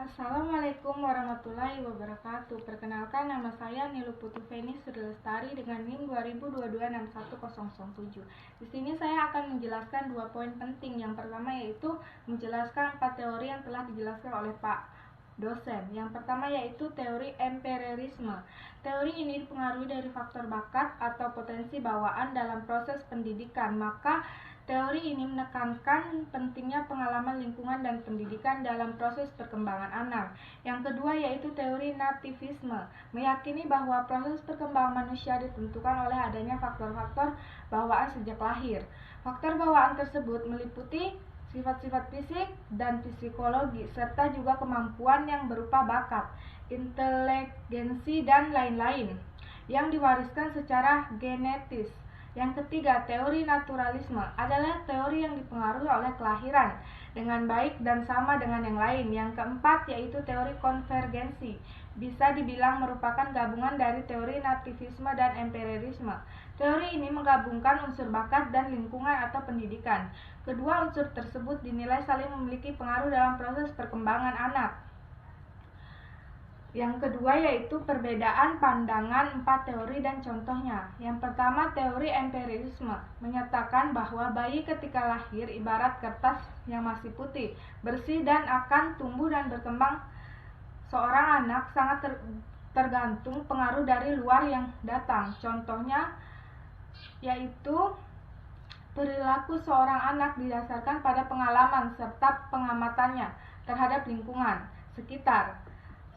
Assalamualaikum warahmatullahi wabarakatuh. Perkenalkan, nama saya Nilu Putu Feni Sri Lestari dengan NIM 2022610007. Di sini saya akan menjelaskan 2 poin penting. Yang pertama yaitu menjelaskan 4 teori yang telah dijelaskan oleh Pak dosen. Yang pertama yaitu teori empirisme. Teori ini dipengaruhi dari faktor bakat atau potensi bawaan dalam proses pendidikan. Maka teori ini menekankan pentingnya pengalaman lingkungan dan pendidikan dalam proses perkembangan anak. Yang kedua yaitu teori nativisme, meyakini bahwa proses perkembangan manusia ditentukan oleh adanya faktor-faktor bawaan sejak lahir. Faktor bawaan tersebut meliputi sifat-sifat fisik dan psikologi, serta juga kemampuan yang berupa bakat, inteligensi, dan lain-lain yang diwariskan secara genetis. Yang ketiga, teori naturalisme adalah teori yang dipengaruhi oleh kelahiran dengan baik dan sama dengan yang lain. Yang keempat yaitu teori konvergensi, bisa dibilang merupakan gabungan dari teori nativisme dan empirisme. Teori ini menggabungkan unsur bakat dan lingkungan atau pendidikan. Kedua unsur tersebut dinilai saling memiliki pengaruh dalam proses perkembangan anak. Yang kedua yaitu perbedaan pandangan 4 teori dan contohnya. Yang pertama, teori empirisme menyatakan bahwa bayi ketika lahir ibarat kertas yang masih putih, bersih, dan akan tumbuh dan berkembang. Seorang anak sangat tergantung pengaruh dari luar yang datang. Contohnya yaitu perilaku seorang anak didasarkan pada pengalaman serta pengamatannya terhadap lingkungan sekitar.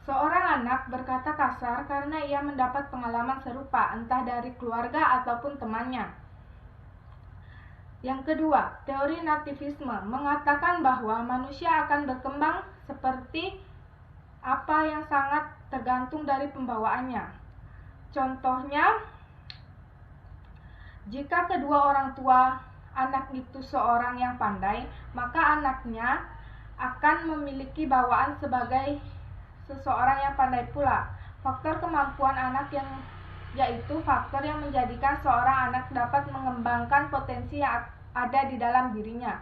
Seorang anak berkata kasar karena ia mendapat pengalaman serupa, entah dari keluarga ataupun temannya. Yang kedua, teori nativisme mengatakan bahwa manusia akan berkembang seperti apa yang sangat tergantung dari pembawaannya. Contohnya, jika kedua orang tua anak itu seorang yang pandai, maka anaknya akan memiliki bawaan sebagai seseorang yang pandai pula. Faktor kemampuan anak yaitu faktor yang menjadikan seorang anak dapat mengembangkan potensi yang ada di dalam dirinya.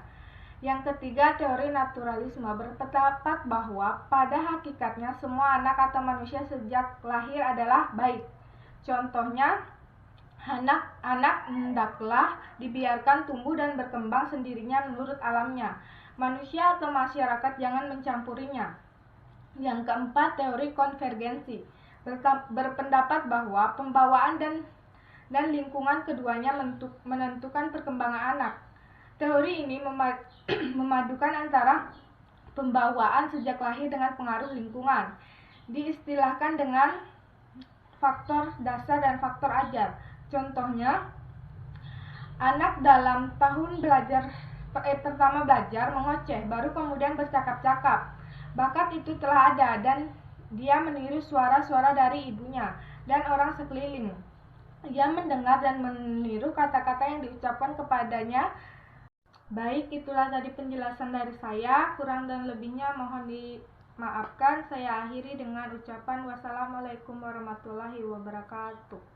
Yang ketiga, teori naturalisme berpendapat bahwa pada hakikatnya semua anak atau manusia sejak lahir adalah baik. Contohnya, anak hendaklah dibiarkan tumbuh dan berkembang sendirinya menurut alamnya. Manusia atau masyarakat jangan mencampurinya. Yang keempat, teori konvergensi berpendapat bahwa pembawaan dan lingkungan keduanya menentukan perkembangan anak. Teori ini memadukan antara pembawaan sejak lahir dengan pengaruh lingkungan. Diistilahkan dengan faktor dasar dan faktor ajar. Contohnya, anak dalam tahun pertama belajar mengoceh, baru kemudian bercakap-cakap. Bakat itu telah ada dan dia meniru suara-suara dari ibunya dan orang sekeliling. Ia mendengar dan meniru kata-kata yang diucapkan kepadanya. Baik, itulah tadi penjelasan dari saya. Kurang dan lebihnya mohon dimaafkan. Saya akhiri dengan ucapan wassalamualaikum warahmatullahi wabarakatuh.